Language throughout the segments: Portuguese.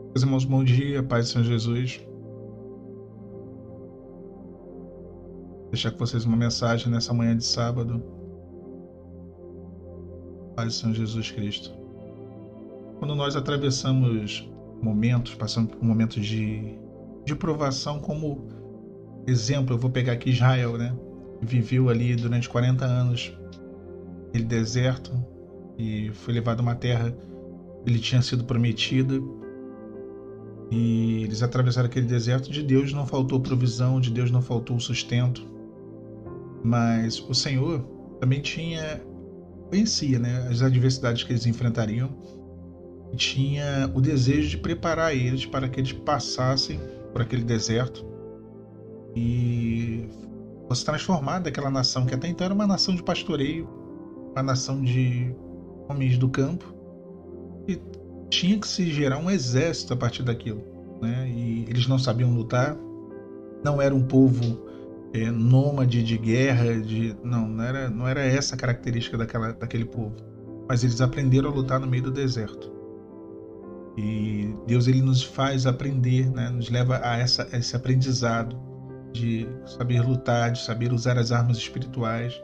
Meus irmãos, bom dia, paz do Senhor Jesus. Vou deixar com vocês uma mensagem nessa manhã de sábado. Paz do Senhor Jesus Cristo. Quando nós atravessamos momentos, passamos por momentos de provação, como exemplo, eu vou pegar aqui Israel, né? Viveu ali durante 40 anos, aquele deserto, e foi levado a uma terra que lhe tinha sido prometida. E eles atravessaram aquele deserto, de Deus não faltou provisão, de Deus não faltou sustento. Mas o Senhor também conhecia, né, as adversidades que eles enfrentariam e tinha o desejo de preparar eles para que eles passassem por aquele deserto e fosse transformada aquela nação que até então era uma nação de pastoreio, uma nação de homens do campo, e tinha que se gerar um exército a partir daquilo, né? E eles não sabiam lutar, não era um povo nômade de guerra, não era essa a característica daquele povo. Mas eles aprenderam a lutar no meio do deserto. E Deus ele nos faz aprender, né? Nos leva a esse aprendizado de saber lutar, de saber usar as armas espirituais.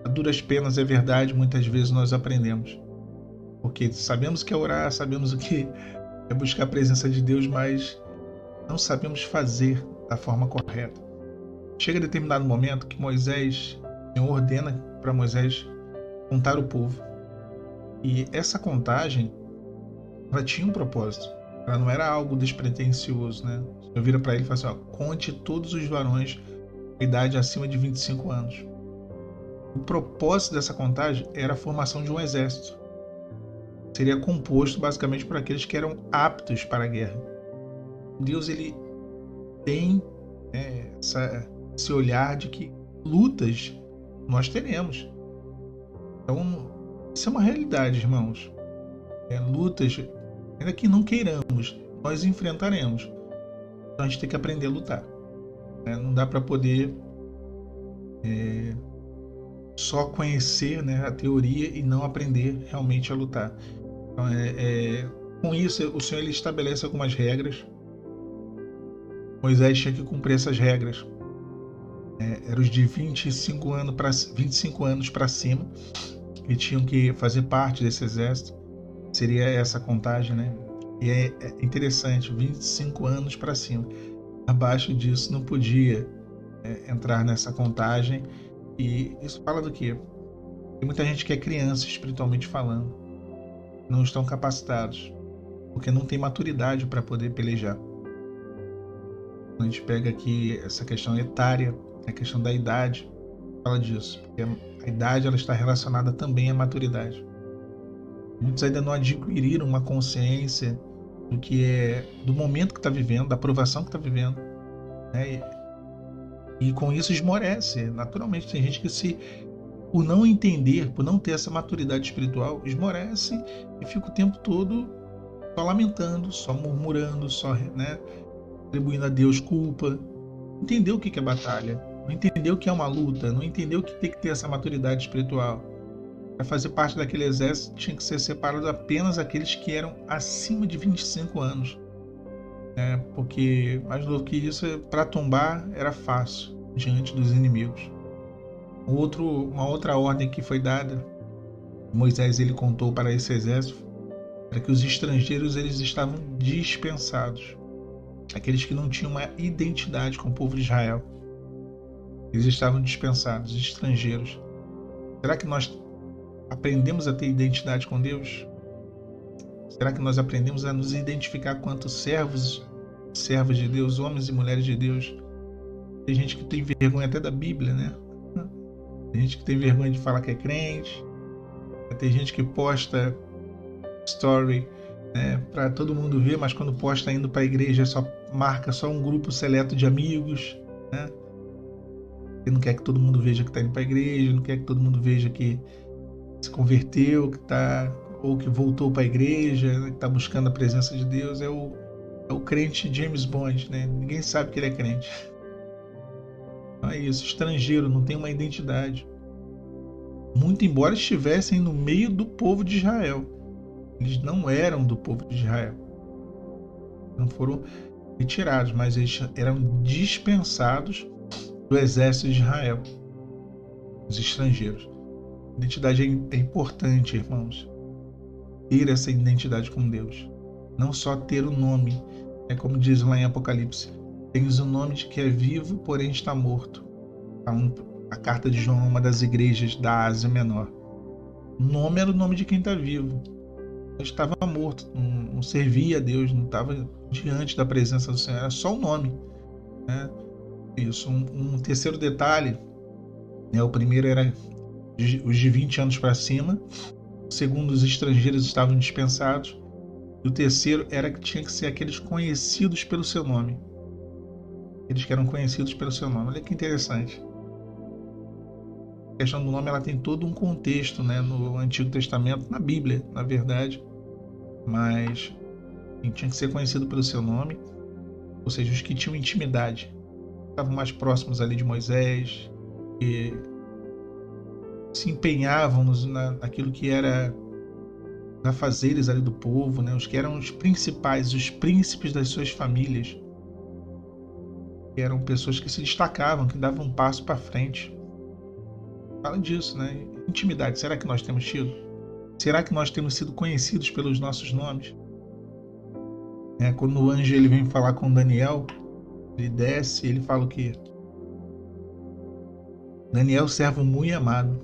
A duras penas, é verdade, muitas vezes nós aprendemos. Porque sabemos que é orar, sabemos o que é buscar a presença de Deus, mas não sabemos fazer da forma correta. Chega determinado momento que o Senhor ordena para Moisés contar o povo. E essa contagem, ela tinha um propósito. Ela não era algo despretensioso, né? O Senhor vira para ele e fala assim, ó, conte todos os varões com idade acima de 25 anos. O propósito dessa contagem era a formação de um exército. Seria composto basicamente por aqueles que eram aptos para a guerra. Deus, ele tem esse olhar de que lutas nós teremos. Então, isso é uma realidade, irmãos. Lutas, ainda que não queiramos, nós enfrentaremos. Então a gente tem que aprender a lutar. Não dá para poder só conhecer, né, a teoria e não aprender realmente a lutar. Então, com isso, o Senhor ele estabelece algumas regras. Moisés tinha que cumprir essas regras. Eram os de 25 anos para cima, que tinham que fazer parte desse exército. Seria essa contagem, né? E é interessante, 25 anos para cima. Abaixo disso não podia entrar nessa contagem. E isso fala do quê? Tem muita gente que é criança, espiritualmente falando, não estão capacitados, porque não tem maturidade para poder pelejar. A gente pega aqui essa questão etária, a questão da idade, fala disso, porque a idade ela está relacionada também à maturidade. Muitos ainda não adquiriram uma consciência do que do momento que está vivendo, da provação que está vivendo, né? E com isso esmorece. Naturalmente, tem gente que por não entender, por não ter essa maturidade espiritual, esmorece e fica o tempo todo só lamentando, só murmurando, só, né, atribuindo a Deus culpa. Não entendeu o que é batalha, não entendeu o que é uma luta, não entendeu que tem que ter essa maturidade espiritual. Para fazer parte daquele exército tinha que ser separado apenas aqueles que eram acima de 25 anos. Porque mais novo que isso, para tombar era fácil diante dos inimigos. Uma outra ordem que foi dada, Moisés ele contou para esse exército, era que os estrangeiros eles estavam dispensados. Aqueles que não tinham uma identidade com o povo de Israel, eles estavam dispensados, estrangeiros. Será que nós aprendemos a ter identidade com Deus? Será que nós aprendemos a nos identificar quanto servos de Deus, homens e mulheres de Deus? Tem gente que tem vergonha até da Bíblia, né? Tem gente que tem vergonha de falar que é crente. Tem gente que posta story, né, para todo mundo ver, mas quando posta indo para a igreja só marca só um grupo seleto de amigos, né? Ele não quer que todo mundo veja que está indo para a igreja, não quer que todo mundo veja que se converteu, ou que voltou para a igreja, né, que está buscando a presença de Deus. É o crente James Bond, né? Ninguém sabe que ele é crente. Então é isso, estrangeiro, não tem uma identidade. Muito embora estivessem no meio do povo de Israel, eles não eram do povo de Israel. não foram retirados, mas eles eram dispensados do exército de Israel, os estrangeiros. Identidade é importante, irmãos. Ter essa identidade com Deus. Não só ter o nome. É como diz lá em Apocalipse. Tens o nome de que é vivo, porém está morto. A carta de João é uma das igrejas da Ásia Menor. O nome era o nome de quem está vivo. Ele estava morto, não servia a Deus, não estava diante da presença do Senhor. Era só o nome. Né? Isso. Um terceiro detalhe, né? O primeiro era os de 20 anos para cima. O segundo, os estrangeiros estavam dispensados. E o terceiro era que tinha que ser aqueles conhecidos pelo seu nome. Aqueles que eram conhecidos pelo seu nome. Olha que interessante. A questão do nome, ela tem todo um contexto, né, no Antigo Testamento, na Bíblia, na verdade. Mas tinha que ser conhecido pelo seu nome. Ou seja, os que tinham intimidade. Estavam mais próximos ali de Moisés. Que se empenhavam naquilo que era os afazeres ali do povo, né? Os que eram os principais, os príncipes das suas famílias, que eram pessoas que se destacavam, que davam um passo para frente. Fala disso, né? Intimidade, será que nós temos tido? Será que nós temos sido conhecidos pelos nossos nomes? Quando o anjo ele vem falar com Daniel, ele desce, ele fala o quê? Daniel, servo muito amado.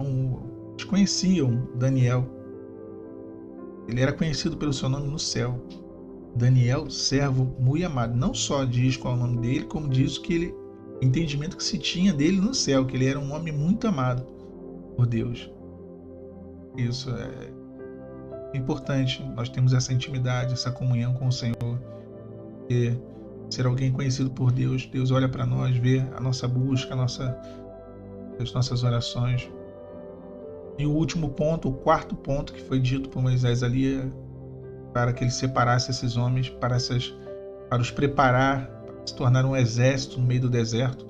Eles conheciam Daniel. Ele era conhecido pelo seu nome no céu. Daniel, servo muito amado. Não só diz qual é o nome dele, como diz o entendimento que se tinha dele no céu, que ele era um homem muito amado por Deus. Isso é importante. Nós temos essa intimidade, essa comunhão com o Senhor. E ser alguém conhecido por Deus. Deus olha para nós, vê a nossa busca, as nossas orações. E o último ponto, o quarto ponto que foi dito por Moisés ali, para que ele separasse esses homens, para os preparar, para se tornar um exército no meio do deserto,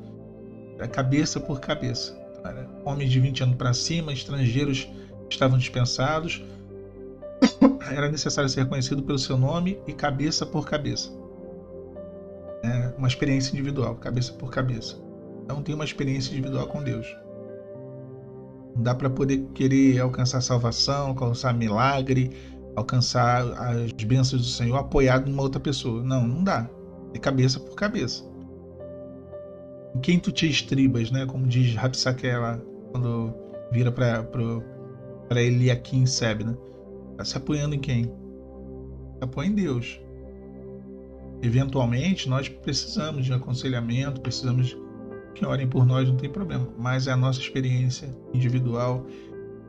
era cabeça por cabeça. Era homens de 20 anos para cima, estrangeiros estavam dispensados, era necessário ser reconhecido pelo seu nome e cabeça por cabeça. Uma experiência individual, cabeça por cabeça. Então tem uma experiência individual com Deus. Não dá para poder querer alcançar salvação, alcançar milagre, alcançar as bênçãos do Senhor apoiado numa outra pessoa. Não dá. É cabeça por cabeça. Em quem tu te estribas, né? Como diz Rabsaque lá, quando vira para Eliakim Seb, né? Tá se apoiando em quem? Se apoia em Deus. Eventualmente, nós precisamos de aconselhamento, precisamos que orem por nós, não tem problema. Mas é a nossa experiência individual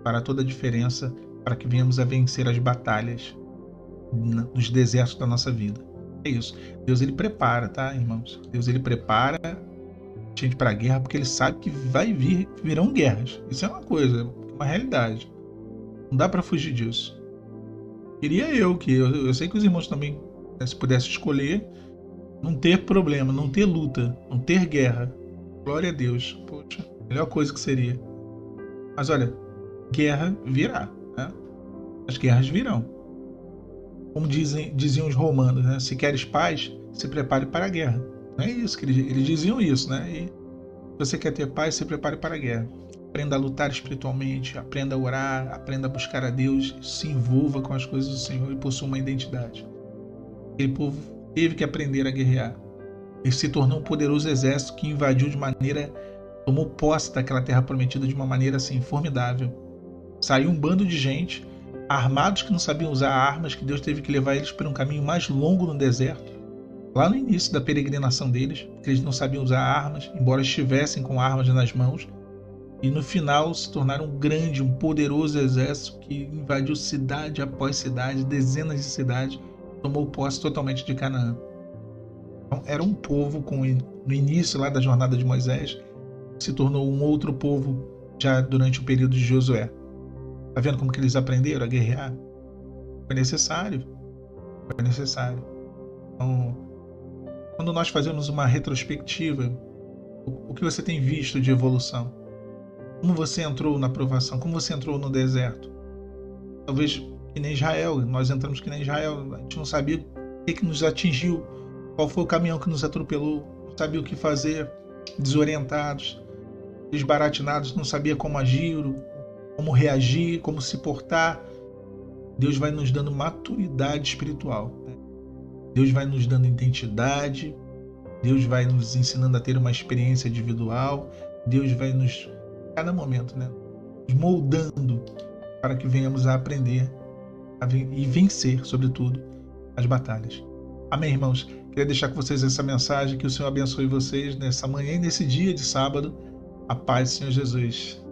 fará toda a diferença para que venhamos a vencer as batalhas nos desertos da nossa vida. É isso. Deus, ele prepara, tá, irmãos? Deus, ele prepara a gente para a guerra porque ele sabe que virão guerras. Isso é uma coisa, uma realidade. Não dá para fugir disso. Queria eu sei que os irmãos também, né, se pudesse escolher, não ter problema, não ter luta, não ter guerra. Glória a Deus. Poxa, melhor coisa que seria. Mas olha, guerra virá. Né? As guerras virão. Como diziam os romanos, né? Se queres paz, se prepare para a guerra. Não é isso que eles diziam isso, né? E se você quer ter paz, se prepare para a guerra. Aprenda a lutar espiritualmente, aprenda a orar, aprenda a buscar a Deus, se envolva com as coisas do Senhor e possua uma identidade. Aquele povo teve que aprender a guerrear. Ele se tornou um poderoso exército que invadiu tomou posse daquela terra prometida de uma maneira assim formidável. Saiu um bando de gente, armados que não sabiam usar armas, que Deus teve que levar eles por um caminho mais longo no deserto. Lá no início da peregrinação deles, porque eles não sabiam usar armas, embora estivessem com armas nas mãos. E no final se tornaram um poderoso exército que invadiu cidade após cidade, dezenas de cidades, tomou posse totalmente de Canaã. Então, era um povo, no início lá da jornada de Moisés, se tornou um outro povo já durante o período de Josué. Está vendo como que eles aprenderam a guerrear? Foi necessário. Então, quando nós fazemos uma retrospectiva, o que você tem visto de evolução? Como você entrou na provação? Como você entrou no deserto? Talvez que nem Israel. Nós entramos que nem Israel. A gente não sabia que nos atingiu, qual foi o caminhão que nos atropelou, não sabia o que fazer, desorientados, desbaratinados, não sabia como agir, como reagir, como se portar. Deus vai nos dando maturidade espiritual. Deus vai nos dando identidade. Deus vai nos ensinando a ter uma experiência individual. Deus vai nos, cada momento, né, nos moldando para que venhamos a aprender e vencer, sobretudo, as batalhas. Amém, irmãos? Queria deixar com vocês essa mensagem. Que o Senhor abençoe vocês nessa manhã e nesse dia de sábado. A paz do Senhor Jesus.